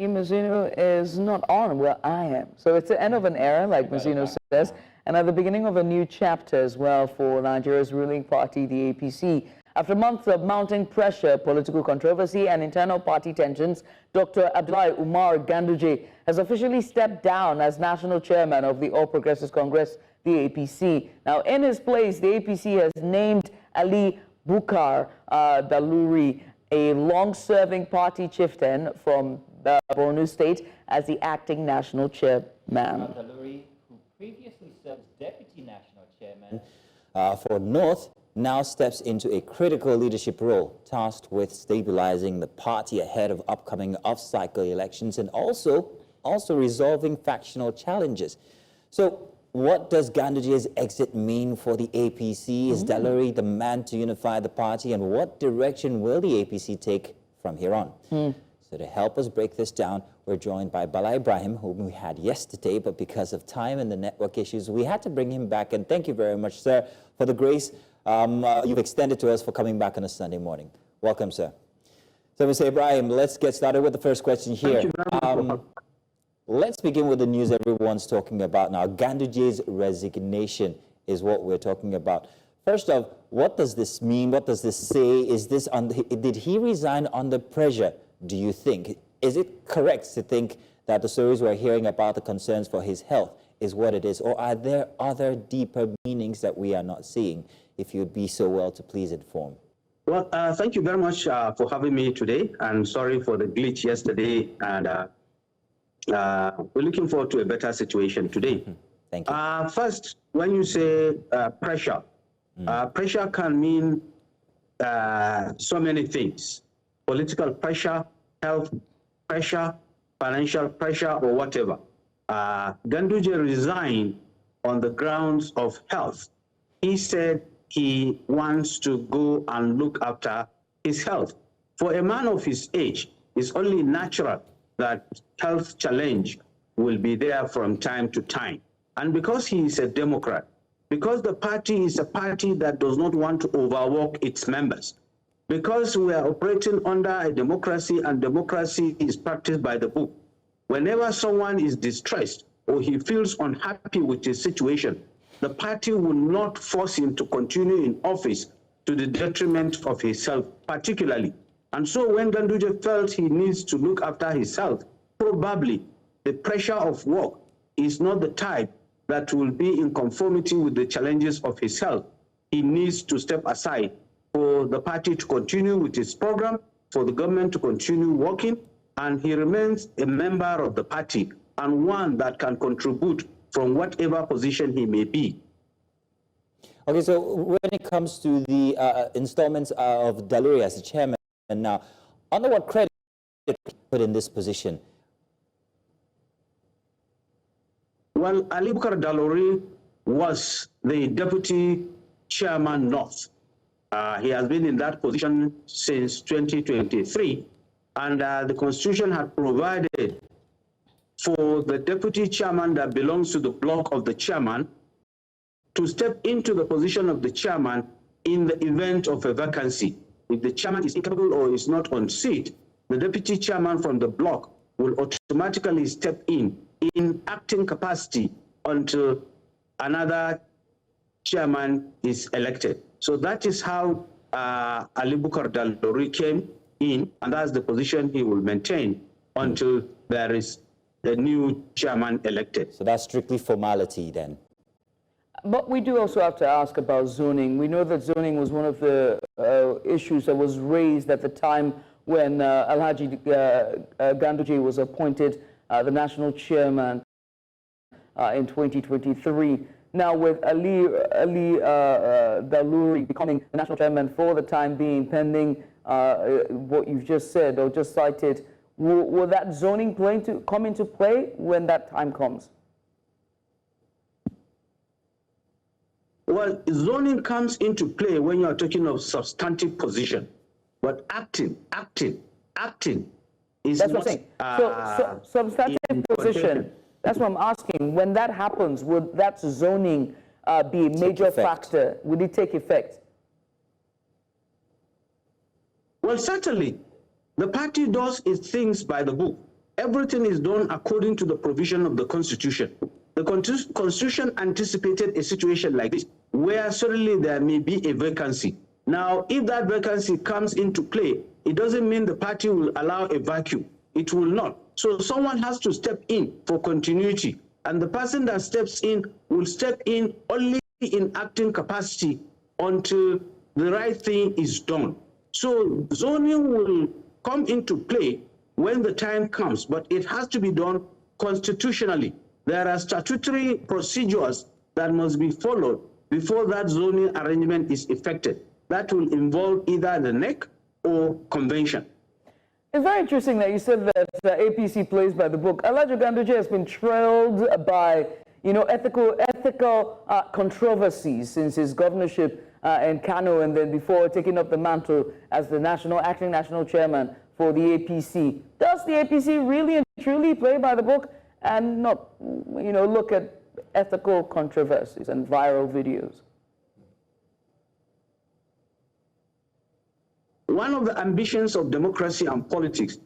Mizuno is not on where I am. So it's the end of an era, like Mizuno says, and at the beginning of a new chapter as well for Nigeria's ruling party, the APC. After months of mounting pressure, political controversy, and internal party tensions, Dr. Abdullahi Umar Ganduje has officially stepped down as national chairman of the All Progressives Congress, the APC. Now, in his place, the APC has named Ali Bukar Dalori, a long-serving party chieftain from Borno State, as the acting national chairman. Daluri, who previously served as deputy national chairman for North, now steps into a critical leadership role, tasked with stabilizing the party ahead of upcoming off-cycle elections and also resolving factional challenges. So what does Ganduje's exit mean for the APC? Is Daluri the man to unify the party, and what direction will the APC take from here on? So to help us break this down, we're joined by Bala Ibrahim, whom we had yesterday, but because of time and the network issues, we had to bring him back. And thank you very much, sir, for the grace you've extended to us for coming back on a Sunday morning. Welcome, sir. So, Mr. Ibrahim, let's get started with the first question here. Let's begin with the news everyone's talking about now. Ganduje's resignation is what we're talking about. First off, what does this mean? What does this say? Is this did he resign under pressure, do you think? Is it correct to think that the stories we're hearing about the concerns for his health is what it is? Or are there other deeper meanings that we are not seeing? If you'd be so well to please inform. Well, thank you very much for having me today. And sorry for the glitch yesterday. And we're looking forward to a better situation today. Thank you. First, when you say pressure, pressure can mean so many things. Political pressure, health pressure, financial pressure, or whatever. Ganduje resigned on the grounds of health. He said he wants to go and look after his health. For a man of his age, it's only natural that health challenge will be there from time to time. And because he is a Democrat, because the party is a party that does not want to overwork its members, because we are operating under a democracy and democracy is practiced by the book, whenever someone is distressed or he feels unhappy with his situation, the party will not force him to continue in office to the detriment of his health, particularly. And so when Ganduje felt he needs to look after his health, probably the pressure of work is not the type that will be in conformity with the challenges of his health. He needs to step aside for the party to continue with its program, for the government to continue working, and he remains a member of the party and one that can contribute from whatever position he may be. Okay, so when it comes to the installments of Daluri as the chairman now, under what credit put in this position? Well, Ali Bukar Dalori was the deputy chairman North. He has been in that position since 2023, and the Constitution had provided for the deputy chairman that belongs to the block of the chairman to step into the position of the chairman in the event of a vacancy. If the chairman is incapable or is not on seat, the deputy chairman from the block will automatically step in acting capacity until another chairman is elected. So that is how Ali Bukar Dalori came in, and that's the position he will maintain until there is the new chairman elected. So that's strictly formality then? But we do also have to ask about zoning. We know that zoning was one of the issues that was raised at the time when Alhaji Ganduje was appointed the national chairman in 2023. Now with Ali Daluri becoming the national chairman for the time being, pending what you've just said or just cited, will that zoning come into play when that time comes? Well, zoning comes into play when you are talking of substantive position, but acting is that's not. What I'm saying. So substantive position. That's what I'm asking. When that happens, would that zoning be a major factor? Would it take effect? Well, certainly, the party does its things by the book. everything is done according to the provision of the Constitution. The Constitution anticipated a situation like this, where suddenly there may be a vacancy. Now, if that vacancy comes into play, it doesn't mean the party will allow a vacuum. It will not. So someone has to step in for continuity. And the person that steps in will step in only in acting capacity until the right thing is done. So zoning will come into play when the time comes, but it has to be done constitutionally. There are statutory procedures that must be followed before that zoning arrangement is effected. That will involve either the NEC or convention. It's very interesting that you said that APC plays by the book. Abdullahi Ganduje has been trailed by, ethical controversies since his governorship in Kano, and then before taking up the mantle as the acting national chairman for the APC. Does the APC really and truly play by the book and not, look at ethical controversies and viral videos? One of the ambitions of democracy and politics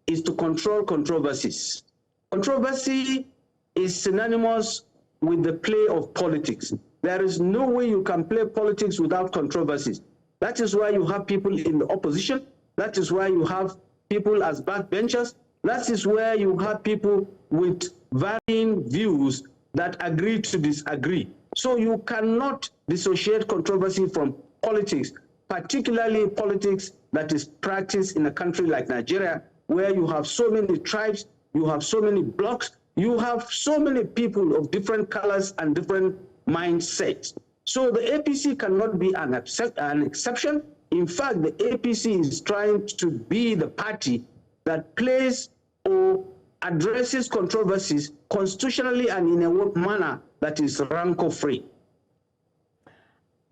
is to control controversies. Controversy is synonymous with the play of politics. There is no way you can play politics without controversies. That is why you have people in the opposition. That is why you have people as backbenchers. That is where you have people with varying views that agree to disagree. So you cannot dissociate controversy from politics, particularly politics that is practiced in a country like Nigeria, where you have so many tribes, you have so many blocks, you have so many people of different colors and different mindsets. So the APC cannot be an exception. In fact, the APC is trying to be the party that plays or addresses controversies constitutionally and in a manner that is rancor-free.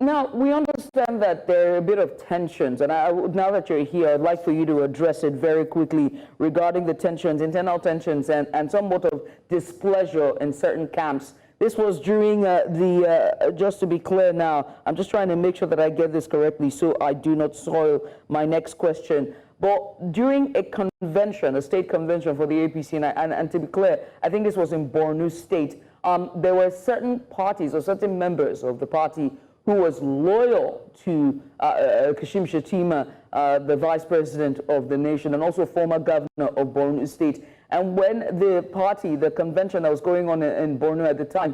Now, we understand that there are a bit of tensions, and now that you're here, I'd like for you to address it very quickly regarding the tensions, internal tensions, and somewhat of displeasure in certain camps. This was during just to be clear now, I'm just trying to make sure that I get this correctly so I do not soil my next question. But during a convention, a state convention for the APC, and to be clear, I think this was in Borno State, there were certain parties or certain members of the party who was loyal to Kashim Shettima, the vice president of the nation, and also former governor of Borno State. And when the convention that was going on in Borno at the time,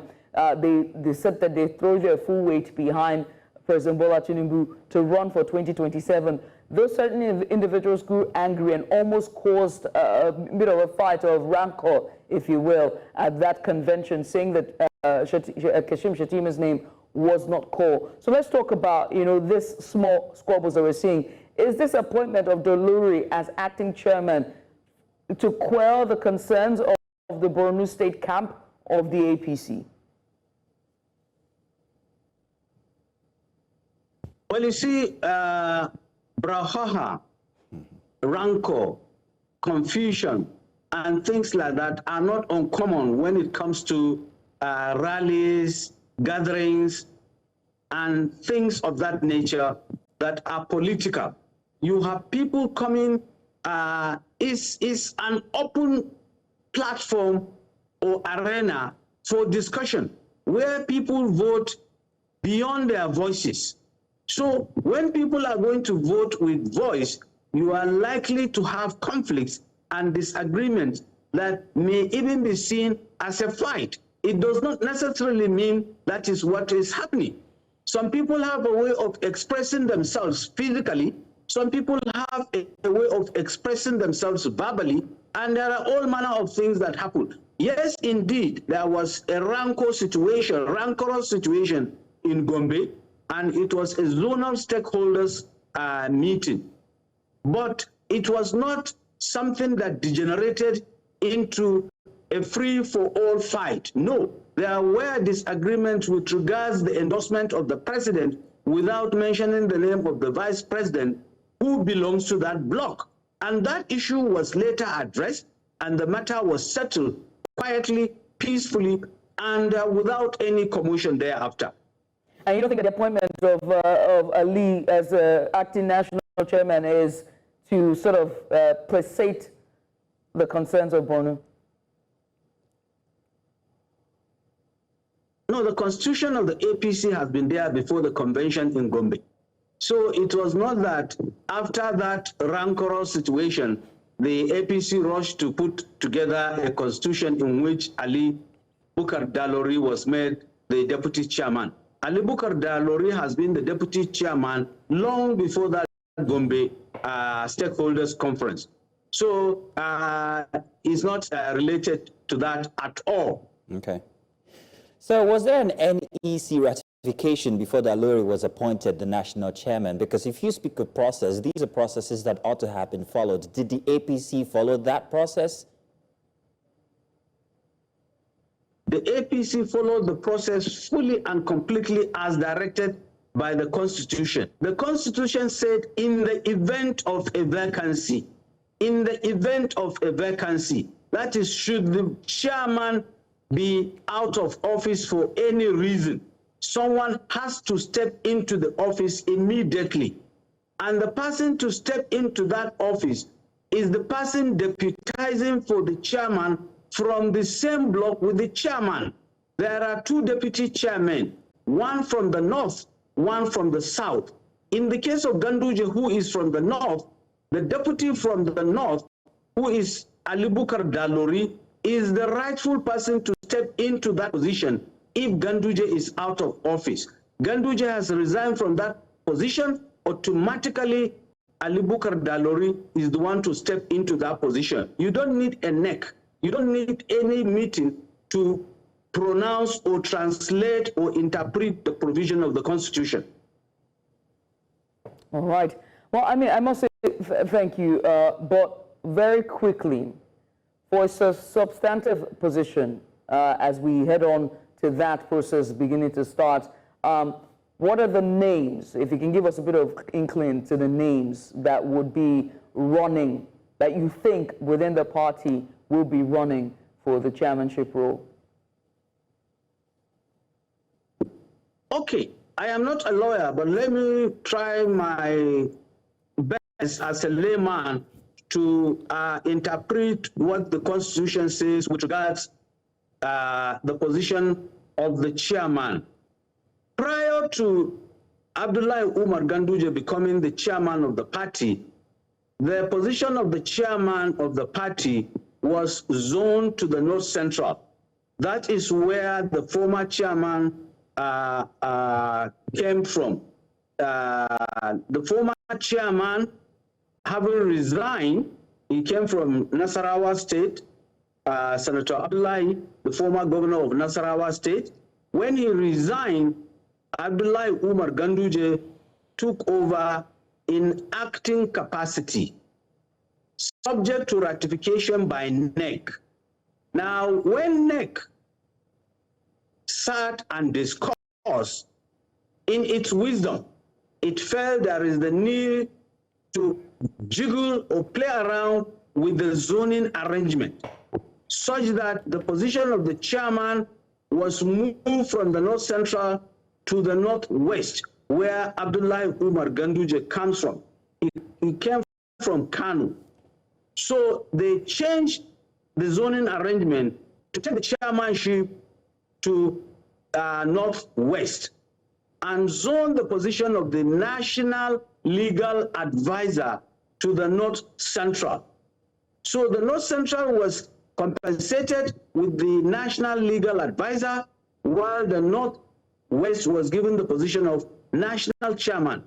they said that they throw their full weight behind President Bola Tinubu to run for 2027. Those certain individuals grew angry and almost caused a bit of a fight of rancor, if you will, at that convention, saying that Kashim Shettima's name was not called. So let's talk about, this small squabbles that we're seeing. Is this appointment of Daluri as acting chairman to quell the concerns of the Borno State camp of the APC? Well, you see, brouhaha, rancor, confusion, and things like that are not uncommon when it comes to rallies, gatherings, and things of that nature that are political. You have people coming, is an open platform or arena for discussion where people vote beyond their voices. So when people are going to vote with voice, you are likely to have conflicts and disagreements that may even be seen as a fight. It does not necessarily mean that is what is happening. Some people have a way of expressing themselves physically. Some people have a way of expressing themselves verbally, and there are all manner of things that happen. Yes, indeed, there was a rancorous situation in Gombe, and it was a zonal stakeholders meeting. But it was not something that degenerated into a free-for-all fight. No, there were disagreements with regards to the endorsement of the president without mentioning the name of the vice president who belongs to that bloc. And that issue was later addressed, and the matter was settled quietly, peacefully, and without any commotion thereafter. And you don't think the appointment of Ali as acting national chairman is to sort of placate the concerns of Borno? No, the constitution of the APC has been there before the convention in Gombe. So it was not that after that rancorous situation, the APC rushed to put together a constitution in which Ali Bukar Dalori was made the deputy chairman. Ali Bukar Dalori has been the deputy chairman long before that Gombe stakeholders conference. So it's not related to that at all. Okay. So was there an NEC ratification before Daluri was appointed the national chairman? Because if you speak of process, these are processes that ought to have been followed. Did the APC follow that process? The APC followed the process fully and completely as directed by the Constitution. The Constitution said in the event of a vacancy, that is, should the chairman be out of office for any reason, someone has to step into the office immediately. And the person to step into that office is the person deputizing for the chairman from the same block with the chairman. There are two deputy chairmen, one from the north, one from the south. In the case of Ganduje, who is from the north, the deputy from the north, who is Ali Bukar Dalori, is the rightful person to step into that position if Ganduje is out of office. Ganduje has resigned from that position, automatically Ali Bukar Dalori is the one to step into that position. You don't need a neck. You don't need any meeting to pronounce or translate or interpret the provision of the Constitution. All right. Well, I mean, I must say thank you, but very quickly, for a substantive position, as we head on to that process beginning to start, what are the names, if you can give us a bit of inkling to the names that would be running, that you think within the party will be running for the chairmanship role? Okay, I am not a lawyer, but let me try my best as a layman to interpret what the Constitution says with regards the position of the chairman. Prior to Abdullahi Umar Ganduje becoming the chairman of the party, the position of the chairman of the party was zoned to the North Central. That is where the former chairman came from. The former chairman, having resigned, he came from Nasarawa State, Senator Abdullahi, the former governor of Nasarawa State. When he resigned, Abdullahi Umar Ganduje took over in acting capacity, subject to ratification by NEC. Now, when NEC sat and discussed, in its wisdom, it felt there is the need to jiggle or play around with the zoning arrangement, such that the position of the chairman was moved from the North Central to the Northwest, where Abdullahi Umar Ganduje comes from. He came from Kano. So they changed the zoning arrangement to take the chairmanship to Northwest and zone the position of the national legal advisor to the North Central. So the North Central was compensated with the national legal advisor, while the Northwest was given the position of national chairman.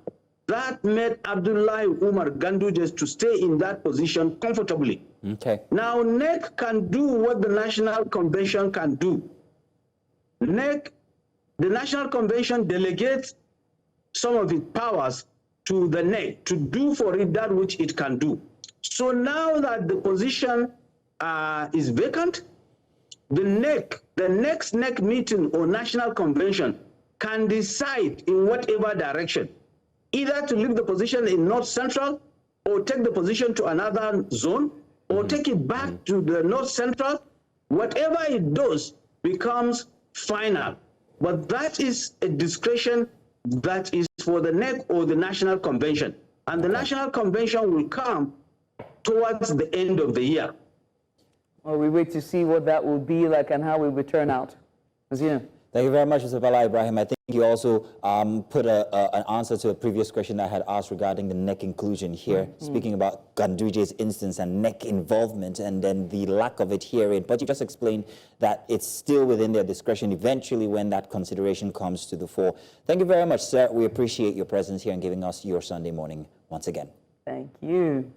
That made Abdullahi Umar Ganduje to stay in that position comfortably. Okay. Now, NEC can do what the National Convention can do. NEC, the National Convention delegates some of its powers to the NEC to do for it that which it can do. So now that the position is vacant, the NEC, the next NEC meeting or National Convention can decide in whatever direction, either to leave the position in North Central or take the position to another zone or take it back to the North Central. Whatever it does becomes final. But that is a discretion that is for the NEC or the National Convention. And the National Convention will come towards the end of the year. Well, we wait to see what that will be like and how it will turn out. As you know. Thank you very much, Mr. Bala Ibrahim. I think you also put an answer to a previous question I had asked regarding the NEC inclusion here, speaking about Ganduje's instance and NEC involvement and then the lack of it herein. But you just explained that it's still within their discretion eventually when that consideration comes to the fore. Thank you very much, sir. We appreciate your presence here and giving us your Sunday morning once again. Thank you.